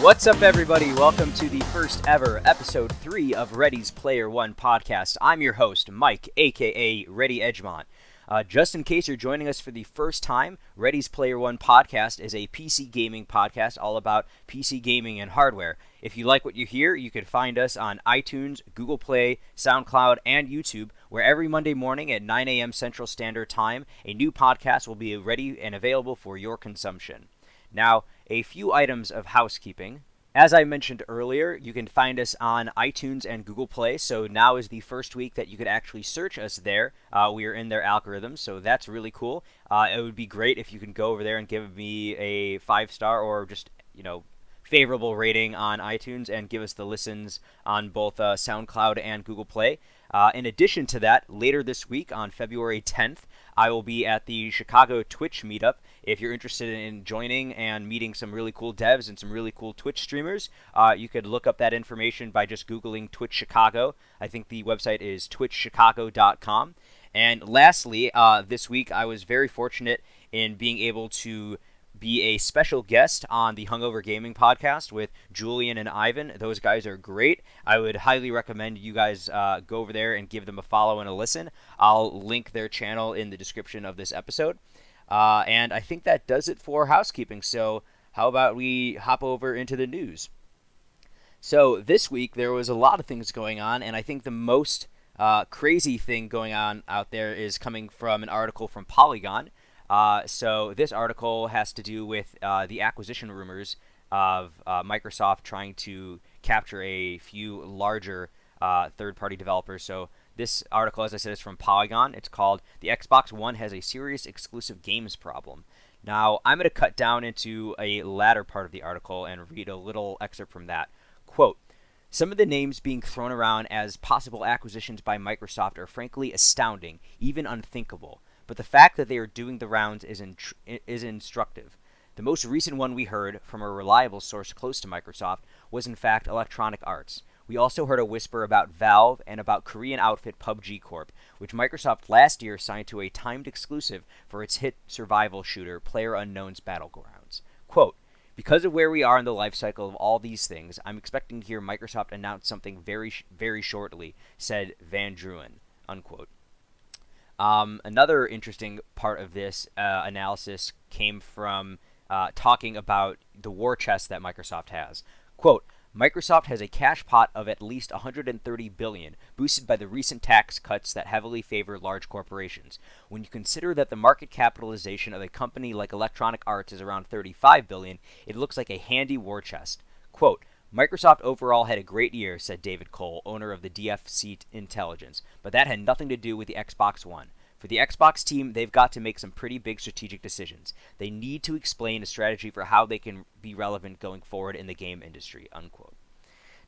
What's up, everybody? Welcome to the first ever episode 3 of Ready's Player One podcast. I'm your host, Mike, aka Ready Edgemont. Just in case you're joining us for the first time, Ready's Player One podcast is a PC gaming podcast all about PC gaming and hardware. If you like what you hear, you can find us on iTunes, Google Play, SoundCloud, and YouTube, where every Monday morning at 9 a.m. Central Standard Time, a new podcast will be ready and available for your consumption. Now, a few items of housekeeping. As I mentioned earlier, you can find us on iTunes and Google Play, so now is the first week that you could actually search us there. We are in their algorithms, so that's really cool. It would be great if you can go over there and give me a 5-star or just, favorable rating on iTunes and give us the listens on both SoundCloud and Google Play. In addition to that, later this week on February 10th, I will be at the Chicago Twitch meetup. If you're interested in joining and meeting some really cool devs and some really cool Twitch streamers, you could look up that information by just Googling Twitch Chicago. I think the website is twitchchicago.com. And lastly, this week I was very fortunate in being able to be a special guest on the Hungover Gaming Podcast with Julien and Ivan. Those guys are great. I would highly recommend you guys go over there and give them a follow and a listen. I'll link their channel in the description of this episode. And I think that does it for housekeeping. So how about we hop over into the news? So this week there was a lot of things going on, and I think the most crazy thing going on out there is coming from an article from Polygon. So this article has to do with the acquisition rumors of Microsoft trying to capture a few larger third-party developers. So this article, as I said, is from Polygon. It's called "The Xbox One Has a Serious Exclusive Games Problem." Now, I'm going to cut down into a latter part of the article and read a little excerpt from that. Quote, "Some of the names being thrown around as possible acquisitions by Microsoft are frankly astounding, even unthinkable. But the fact that they are doing the rounds is instructive. The most recent one we heard from a reliable source close to Microsoft was in fact Electronic Arts. We also heard a whisper about Valve and about Korean outfit PUBG Corp, which Microsoft last year signed to a timed exclusive for its hit survival shooter PlayerUnknown's Battlegrounds. Quote, because of where we are in the life cycle of all these things, I'm expecting to hear Microsoft announce something very, very shortly, said Van Druin," unquote. Another interesting part of this analysis came from talking about the war chest that Microsoft has. Quote, "Microsoft has a cash pot of at least $130 billion, boosted by the recent tax cuts that heavily favor large corporations. When you consider that the market capitalization of a company like Electronic Arts is around $35 billion, it looks like a handy war chest." Quote, "Microsoft overall had a great year," said David Cole, owner of the DFC Intelligence, "but that had nothing to do with the Xbox One. For the Xbox team, they've got to make some pretty big strategic decisions. They need to explain a strategy for how they can be relevant going forward in the game industry," unquote.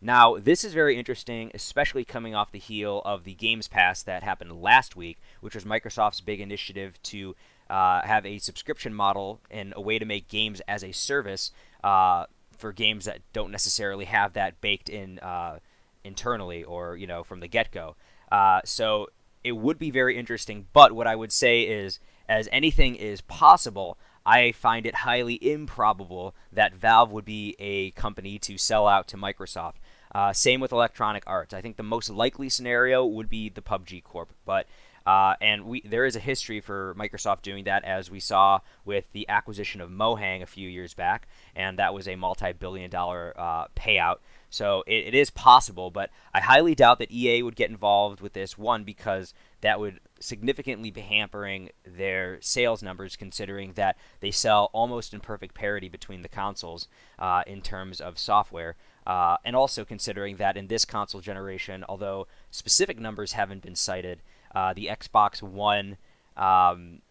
Now, this is very interesting, especially coming off the heel of the Games Pass that happened last week, which was Microsoft's big initiative to have a subscription model and a way to make games as a service for games that don't necessarily have that baked in internally or, from the get-go. So it would be very interesting, but what I would say is, as anything is possible, I find it highly improbable that Valve would be a company to sell out to Microsoft. Same with Electronic Arts. I think the most likely scenario would be the PUBG Corp, but there is a history for Microsoft doing that, as we saw with the acquisition of Mohang a few years back, and that was a multi-billion-dollar payout. So it is possible, but I highly doubt that EA would get involved with this, one, because that would significantly be hampering their sales numbers, considering that they sell almost in perfect parity between the consoles in terms of software, and also considering that in this console generation, although specific numbers haven't been cited, the Xbox One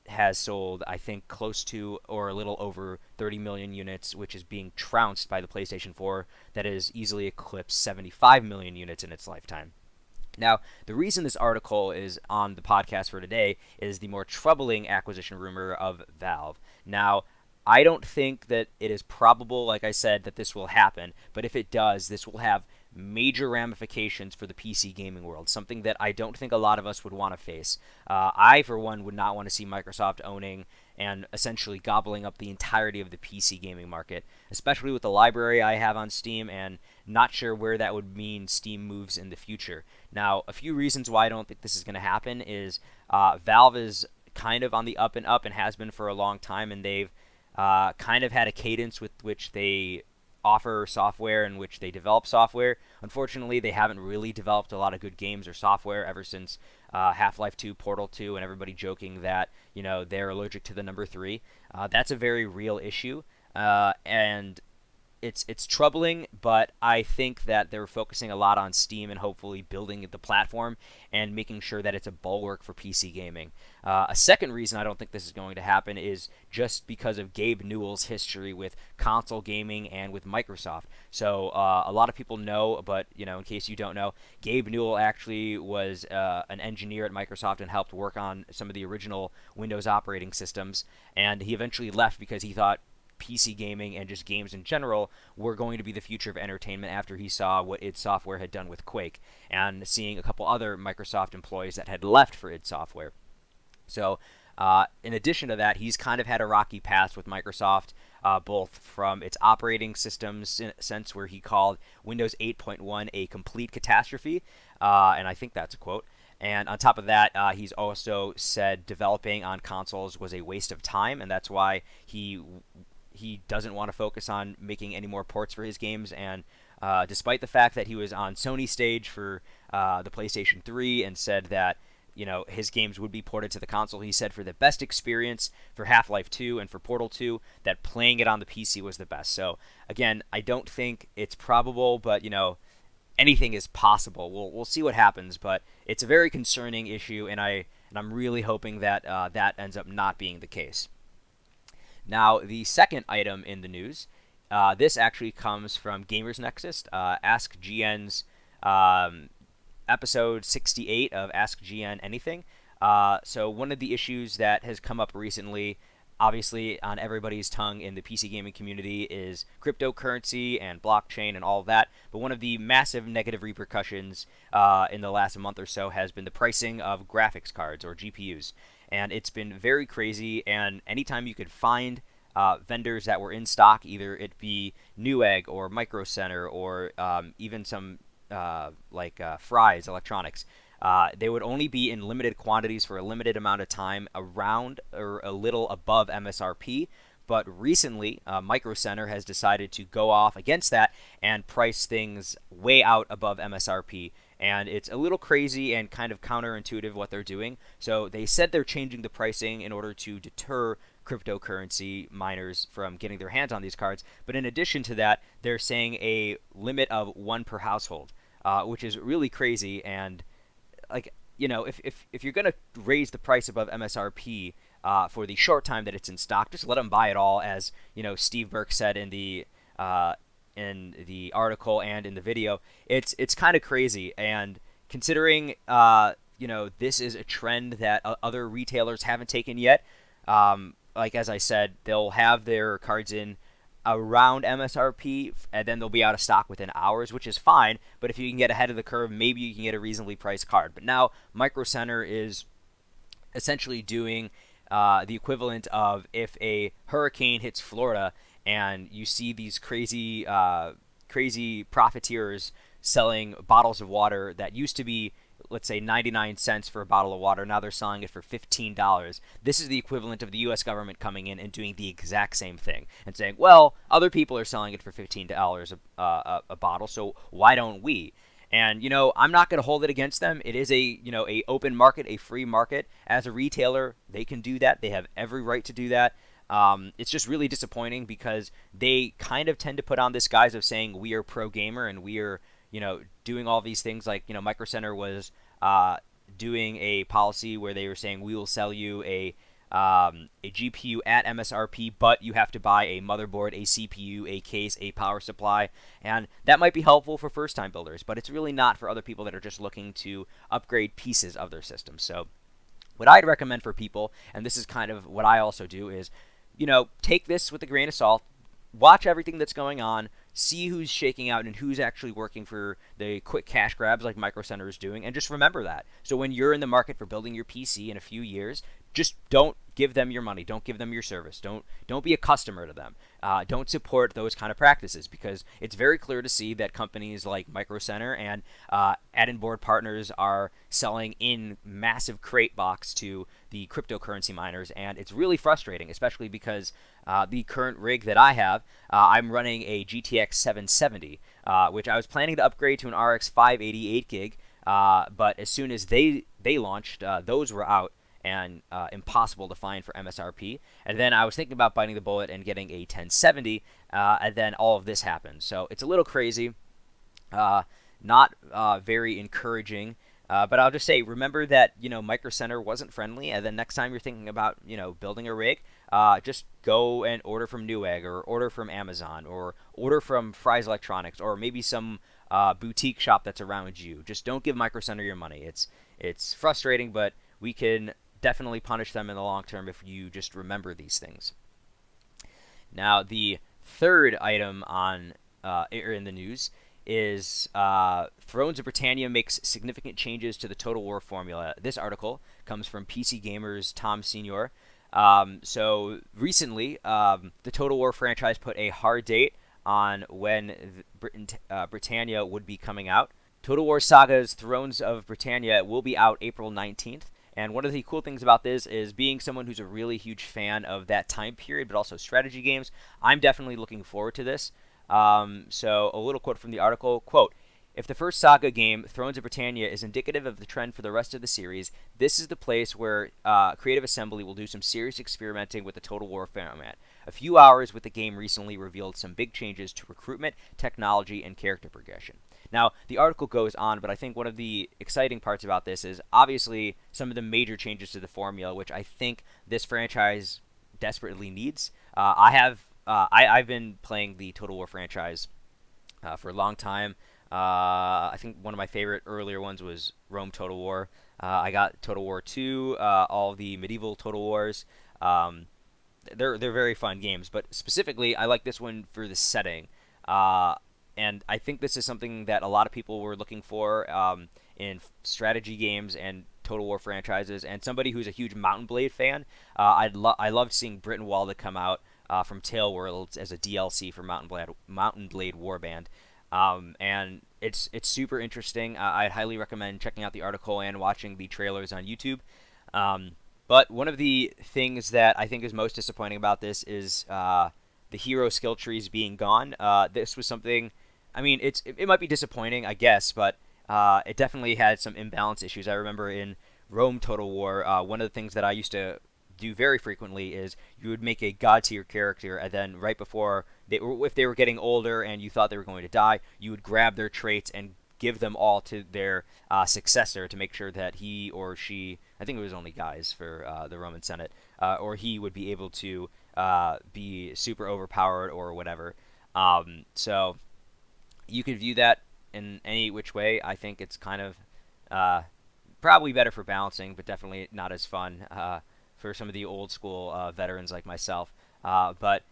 has sold, I think, close to or a little over 30 million units, which is being trounced by the PlayStation 4 that has easily eclipsed 75 million units in its lifetime. Now, the reason this article is on the podcast for today is the more troubling acquisition rumor of Valve. Now, I don't think that it is probable, like I said, that this will happen, but if it does, this will have major ramifications for the PC gaming world, something that I don't think a lot of us would want to face. I, for one, would not want to see Microsoft owning and essentially gobbling up the entirety of the PC gaming market, especially with the library I have on Steam, and not sure where that would mean Steam moves in the future. Now, a few reasons why I don't think this is going to happen is Valve is kind of on the up and up and has been for a long time, and they've kind of had a cadence with which they offer software in which they develop software. Unfortunately, they haven't really developed a lot of good games or software ever since Half-Life 2, Portal 2, and everybody joking that, they're allergic to the number 3. That's a very real issue, and it's troubling, but I think that they're focusing a lot on Steam and hopefully building the platform and making sure that it's a bulwark for PC gaming. A second reason I don't think this is going to happen is just because of Gabe Newell's history with console gaming and with Microsoft. So a lot of people know, but in case you don't know, Gabe Newell actually was an engineer at Microsoft and helped work on some of the original Windows operating systems, and he eventually left because he thought PC gaming and just games in general were going to be the future of entertainment after he saw what id Software had done with Quake and seeing a couple other Microsoft employees that had left for id Software. So in addition to that, he's kind of had a rocky past with Microsoft, both from its operating systems sense where he called Windows 8.1 a complete catastrophe, and I think that's a quote. And on top of that, he's also said developing on consoles was a waste of time, and that's why he doesn't want to focus on making any more ports for his games. And despite the fact that he was on Sony stage for the PlayStation 3 and said that his games would be ported to the console, he said for the best experience for Half-Life 2 and for Portal 2 that playing it on the PC was the best. So again, I don't think it's probable, but anything is possible. We'll see what happens, but it's a very concerning issue, and I'm really hoping that that ends up not being the case. Now, the second item in the news, this actually comes from Gamers Nexus, Ask GN's episode 68 of Ask GN Anything. So one of the issues that has come up recently, obviously on everybody's tongue in the PC gaming community, is cryptocurrency and blockchain and all of that. But one of the massive negative repercussions in the last month or so has been the pricing of graphics cards, or GPUs. And it's been very crazy, and anytime you could find vendors that were in stock, either it be Newegg or Micro Center or even some like Fry's Electronics, they would only be in limited quantities for a limited amount of time, around or a little above MSRP. But recently, Micro Center has decided to go off against that and price things way out above MSRP. And it's a little crazy and kind of counterintuitive what they're doing. So they said they're changing the pricing in order to deter cryptocurrency miners from getting their hands on these cards. But in addition to that, they're saying a limit of 1 per household, which is really crazy. And if you're going to raise the price above MSRP for the short time that it's in stock, just let them buy it all, as Steve Burke said in the article and in the video. It's kind of crazy, and considering this is a trend that other retailers haven't taken yet. Like as I said, they'll have their cards in around MSRP, and then they'll be out of stock within hours, which is fine. But if you can get ahead of the curve, maybe you can get a reasonably priced card. But now Micro Center is essentially doing the equivalent of if a hurricane hits Florida and you see these crazy profiteers selling bottles of water that used to be, let's say, 99 cents for a bottle of water. Now they're selling it for $15. This is the equivalent of the U.S. government coming in and doing the exact same thing and saying, well, other people are selling it for $15 a bottle, so why don't we? And, I'm not going to hold it against them. It is a open market, a free market. As a retailer, they can do that. They have every right to do that. It's just really disappointing because they kind of tend to put on this guise of saying we are pro gamer and we are, doing all these things. Like, Micro Center was doing a policy where they were saying we will sell you a GPU at MSRP, but you have to buy a motherboard, a CPU, a case, a power supply, and that might be helpful for first-time builders, but it's really not for other people that are just looking to upgrade pieces of their system. So what I'd recommend for people, and this is kind of what I also do, is take this with a grain of salt, watch everything that's going on, see who's shaking out and who's actually working for the quick cash grabs like Micro Center is doing, and just remember that. So when you're in the market for building your PC in a few years, just don't give them your money. Don't give them your service. Don't be a customer to them. Don't support those kind of practices, because it's very clear to see that companies like Micro Center and add-in board partners are selling in massive crate box to the cryptocurrency miners, and it's really frustrating, especially because the current rig that I have, I'm running a GTX 770, which I was planning to upgrade to an RX 588 gig, but as soon as they launched, those were out and impossible to find for MSRP. And then I was thinking about biting the bullet and getting a 1070, and then all of this happened. So it's a little crazy, not very encouraging. But I'll just say, remember that, Micro Center wasn't friendly, and then next time you're thinking about, building a rig, just go and order from Newegg, or order from Amazon, or order from Fry's Electronics, or maybe some boutique shop that's around you. Just don't give Micro Center your money. It's frustrating, but we can definitely punish them in the long term if you just remember these things. Now, the third item in the news is Thrones of Britannia makes significant changes to the Total War formula. This article comes from PC Gamer's Tom Senior. So recently, the Total War franchise put a hard date on when Britannia would be coming out. Total War Saga's Thrones of Britannia will be out April 19th. And one of the cool things about this is, being someone who's a really huge fan of that time period, but also strategy games, I'm definitely looking forward to this. So a little quote from the article, quote, "If the first Saga game, Thrones of Britannia, is indicative of the trend for the rest of the series, this is the place where Creative Assembly will do some serious experimenting with the Total War format. A few hours with the game recently revealed some big changes to recruitment, technology, and character progression." Now, the article goes on, but I think one of the exciting parts about this is obviously some of the major changes to the formula, which I think this franchise desperately needs. I've been playing the Total War franchise for a long time. I think one of my favorite earlier ones was Rome Total War. I got Total War 2, all the medieval Total Wars. They're very fun games, but specifically, I like this one for the setting. And I think this is something that a lot of people were looking for in strategy games and Total War franchises. And somebody who's a huge Mountain Blade fan, I loved seeing Britain Walda come out from Tale Worlds as a DLC for Mountain Blade Warband. And it's super interesting. I'd highly recommend checking out the article and watching the trailers on YouTube. But one of the things that I think is most disappointing about this is the hero skill trees being gone. This was something, I mean, it might be disappointing, I guess, but it definitely had some imbalance issues. I remember in Rome Total War, one of the things that I used to do very frequently is you would make a god tier character, and then right before if they were getting older and you thought they were going to die, you would grab their traits and give them all to their successor to make sure that he or she, I think it was only guys for the Roman Senate, or he would be able to be super overpowered or whatever. So you could view that in any which way. I think it's kind of probably better for balancing, but definitely not as fun for some of the old school veterans like myself. But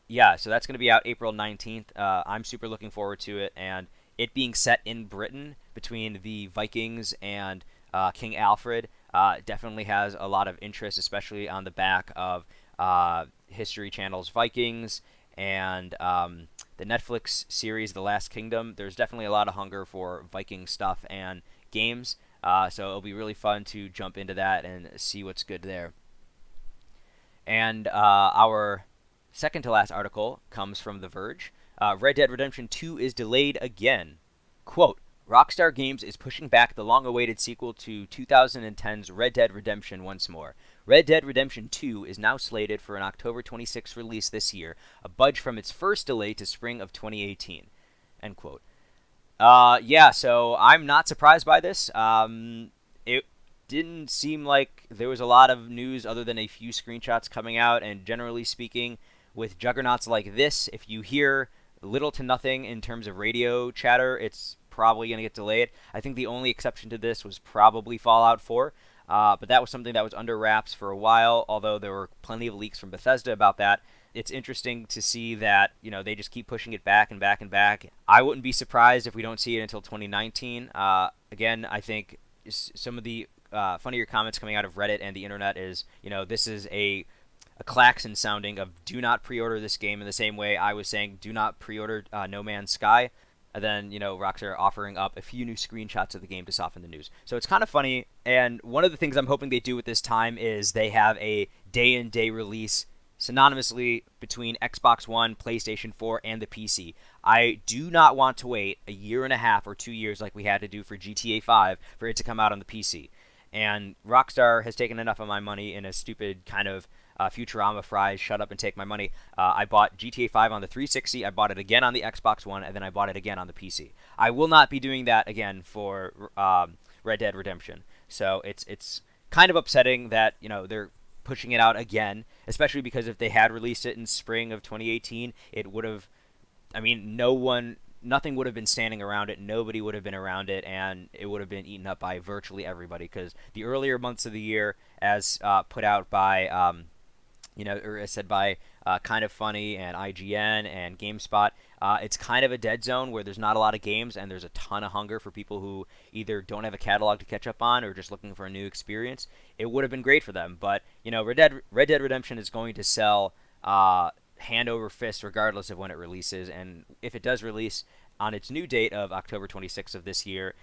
yeah, so that's going to be out April 19th. I'm super looking forward to it, and it being set in Britain between the Vikings and King Alfred definitely has a lot of interest, especially on the back of History Channel's Vikings and the Netflix series The Last Kingdom. There's definitely a lot of hunger for Viking stuff and games, so it'll be really fun to jump into that and see what's good there. And our second to last article comes from The Verge. Red Dead Redemption 2 is delayed again. Quote, "Rockstar Games is pushing back the long-awaited sequel to 2010's Red Dead Redemption once more. Red Dead Redemption 2 is now slated for an October 26th release this year, a budge from its first delay to spring of 2018. End quote. Yeah, so I'm not surprised by this. It didn't seem like there was a lot of news other than a few screenshots coming out, and generally speaking, with juggernauts like this, if you hear little to nothing in terms of radio chatter, it's probably going to get delayed. I think the only exception to this was probably Fallout 4, but that was something that was under wraps for a while, although there were plenty of leaks from Bethesda about that. it's interesting to see that, they just keep pushing it back and back and back. I wouldn't be surprised if we don't see it until 2019. Again, I think some of the funnier comments coming out of Reddit and the internet is, this is a klaxon sounding of do not pre-order this game, in the same way I was saying do not pre-order No Man's Sky. And then, Rockstar offering up a few new screenshots of the game to soften the news. So it's kind of funny. And one of the things I'm hoping they do with this time is they have a day-and-day release synonymously between Xbox One, PlayStation 4, and the PC. I do not want to wait a year and a half or 2 years like we had to do for GTA 5 for it to come out on the PC. And Rockstar has taken enough of my money in a stupid kind of Futurama fries, shut up and take my money. I bought GTA 5 on the 360, I bought it again on the Xbox One, and then I bought it again on the PC. I will not be doing that again for Red Dead Redemption. So it's kind of upsetting that, they're pushing it out again, especially because if they had released it in spring of 2018, it would have, nothing would have been standing around it, nobody would have been around it, and it would have been eaten up by virtually everybody, because the earlier months of the year, as put out by or as said by Kind of Funny and IGN and GameSpot, it's kind of a dead zone where there's not a lot of games and there's a ton of hunger for people who either don't have a catalog to catch up on or just looking for a new experience. It would have been great for them, but Red Dead Redemption is going to sell hand over fist regardless of when it releases, and if it does release on its new date of October 26th of this year,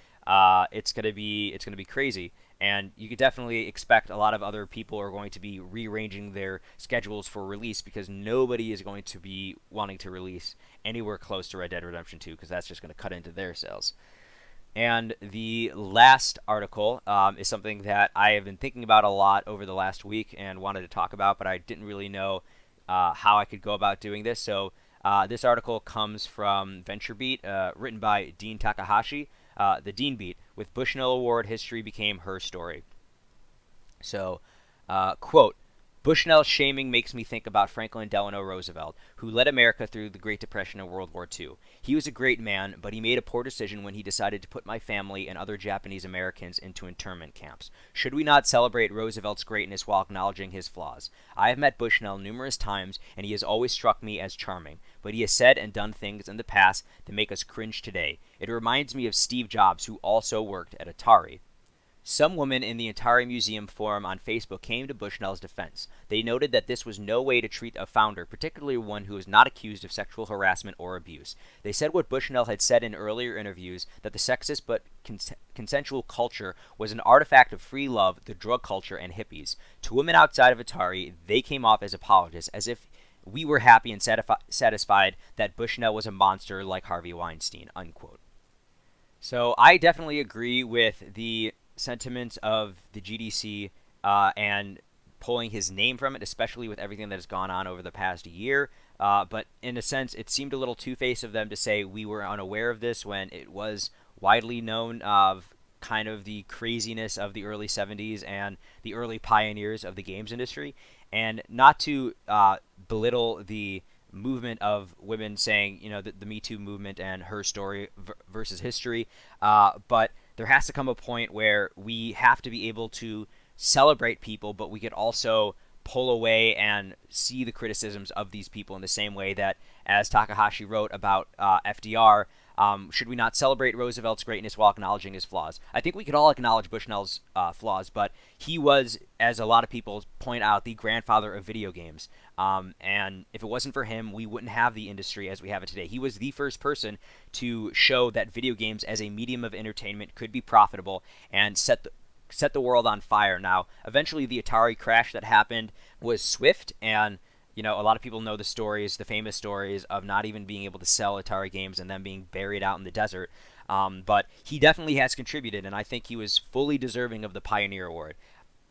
it's gonna be crazy. And you could definitely expect a lot of other people are going to be rearranging their schedules for release, because nobody is going to be wanting to release anywhere close to Red Dead Redemption 2, because that's just going to cut into their sales. And the last article is something that I have been thinking about a lot over the last week and wanted to talk about, but I didn't really know how I could go about doing this. So this article comes from VentureBeat, written by Dean Takahashi. The Dean Beat, with Bushnell Award history became her story. So, quote, Bushnell's shaming makes me think about Franklin Delano Roosevelt, who led America through the Great Depression and World War II. He was a great man, but he made a poor decision when he decided to put my family and other Japanese Americans into internment camps. Should we not celebrate Roosevelt's greatness while acknowledging his flaws? I have met Bushnell numerous times, and he has always struck me as charming, but he has said and done things in the past that make us cringe today. It reminds me of Steve Jobs, who also worked at Atari. Some women in the Atari Museum forum on Facebook came to Bushnell's defense. They noted that this was no way to treat a founder, particularly one who is not accused of sexual harassment or abuse. They said what Bushnell had said in earlier interviews, that the sexist but consensual culture was an artifact of free love, the drug culture, and hippies. To women outside of Atari, they came off as apologists, as if we were happy and satisfied that Bushnell was a monster like Harvey Weinstein, unquote. So I definitely agree with the sentiments of the GDC and pulling his name from it, especially with everything that has gone on over the past year. But in a sense, it seemed a little two-faced of them to say we were unaware of this when it was widely known of kind of the craziness of the early 70s and the early pioneers of the games industry. And not to belittle the movement of women saying, the Me Too movement and her story versus history, but there has to come a point where we have to be able to celebrate people, but we could also pull away and see the criticisms of these people in the same way that, as Takahashi wrote about FDR, should we not celebrate Roosevelt's greatness while acknowledging his flaws? I think we could all acknowledge Bushnell's flaws, but he was, as a lot of people point out, the grandfather of video games. And if it wasn't for him, we wouldn't have the industry as we have it today. He was the first person to show that video games as a medium of entertainment could be profitable and set the world on fire. Now, eventually the Atari crash that happened was swift, and a lot of people know the famous stories of not even being able to sell Atari games and them being buried out in the desert. But he definitely has contributed, and I think he was fully deserving of the Pioneer Award.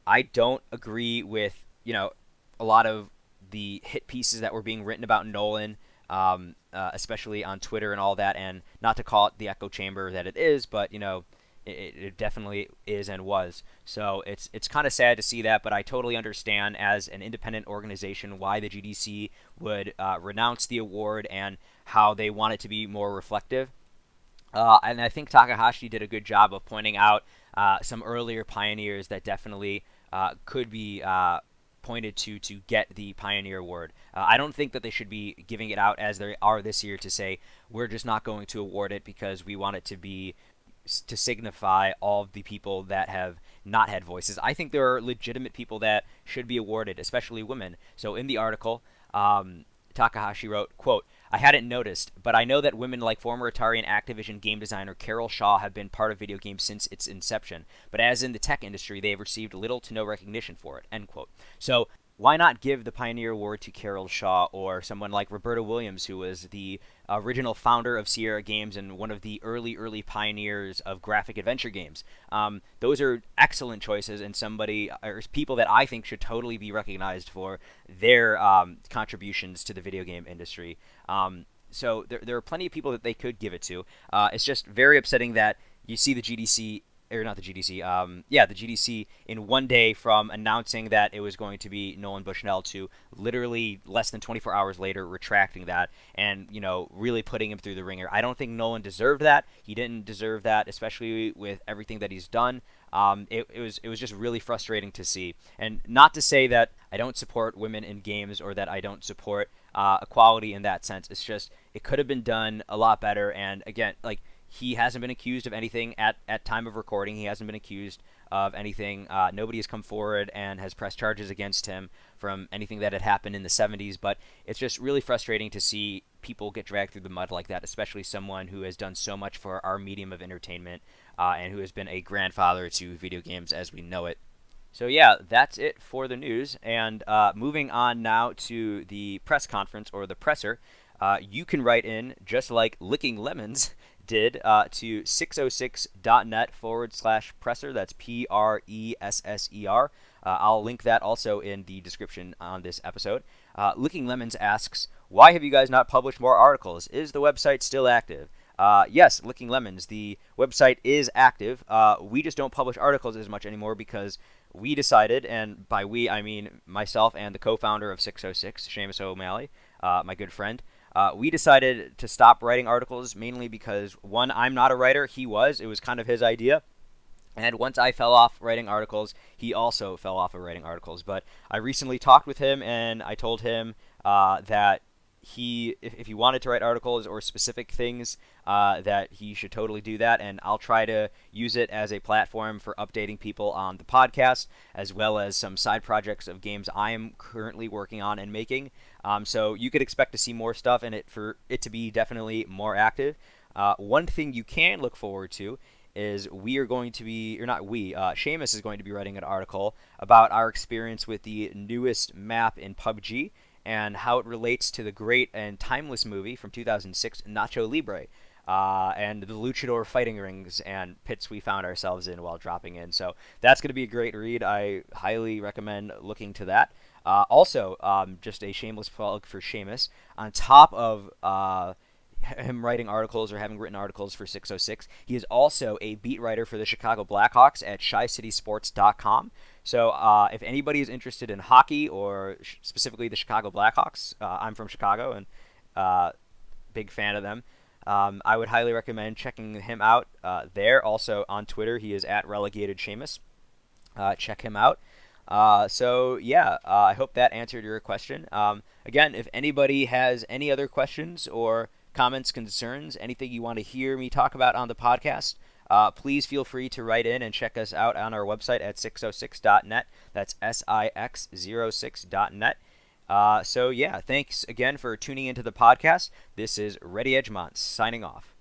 I don't agree with, a lot of the hit pieces that were being written about Nolan, especially on Twitter and all that, and not to call it the echo chamber that it is, but, it definitely is and was. So it's kind of sad to see that, but I totally understand as an independent organization why the GDC would renounce the award and how they want it to be more reflective. And I think Takahashi did a good job of pointing out some earlier pioneers that definitely could be pointed to get the Pioneer Award. I don't think that they should be giving it out as they are this year to say we're just not going to award it because we want it to signify all of the people that have not had voices. I think there are legitimate people that should be awarded, especially women. So in the article, Takahashi wrote, quote, "I hadn't noticed, but I know that women like former Atari and Activision game designer Carol Shaw have been part of video games since its inception, but as in the tech industry, they have received little to no recognition for it," end quote. So why not give the Pioneer Award to Carol Shaw or someone like Roberta Williams, who was the original founder of Sierra Games and one of the early pioneers of graphic adventure games? Those are excellent choices and people that I think should totally be recognized for their contributions to the video game industry. So there are plenty of people that they could give it to. It's just very upsetting that you see the GDC, or not the GDC, the GDC in one day from announcing that it was going to be Nolan Bushnell to literally less than 24 hours later retracting that and, really putting him through the ringer. I don't think Nolan deserved that. He didn't deserve that, especially with everything that he's done. It was just really frustrating to see. And not to say that I don't support women in games or that I don't support equality in that sense. It's just it could have been done a lot better. And again, he hasn't been accused of anything at time of recording. He hasn't been accused of anything. Nobody has come forward and has pressed charges against him from anything that had happened in the 70s. But it's just really frustrating to see people get dragged through the mud like that, especially someone who has done so much for our medium of entertainment and who has been a grandfather to video games as we know it. So yeah, that's it for the news. And moving on now to the press conference or the presser, you can write in just like Licking Lemons did to 606.net/presser. That's PRESSER. I'll link that also in the description on this episode. Licking Lemons asks, "Why have you guys not published more articles? Is the website still active?" Yes, Licking Lemons, the website is active. We just don't publish articles as much anymore because we decided, and by we I mean myself and the co-founder of 606, Seamus O'Malley, my good friend, we decided to stop writing articles mainly because, one, I'm not a writer. He was. It was kind of his idea. And once I fell off writing articles, he also fell off of writing articles. But I recently talked with him, and I told him that if he wanted to write articles or specific things, that he should totally do that, and I'll try to use it as a platform for updating people on the podcast, as well as some side projects of games I am currently working on and making. So you could expect to see more stuff in it for it to be definitely more active. One thing you can look forward to is Seamus is going to be writing an article about our experience with the newest map in PUBG and how it relates to the great and timeless movie from 2006, Nacho Libre, and the luchador fighting rings and pits we found ourselves in while dropping in. So that's going to be a great read. I highly recommend looking to that. Also, just a shameless plug for Seamus. On top of him writing articles or having written articles for 606, he is also a beat writer for the Chicago Blackhawks at ChiCitySports.com. So if anybody is interested in hockey or specifically the Chicago Blackhawks, I'm from Chicago and big fan of them. I would highly recommend checking him out there. Also on Twitter, he is at Relegated Seamus. Check him out. So yeah, I hope that answered your question. Again, if anybody has any other questions or comments, concerns, anything you want to hear me talk about on the podcast, please feel free to write in and check us out on our website at 606.net. That's SIX06.net. So yeah, thanks again for tuning into the podcast. This is Ready Edgemont signing off.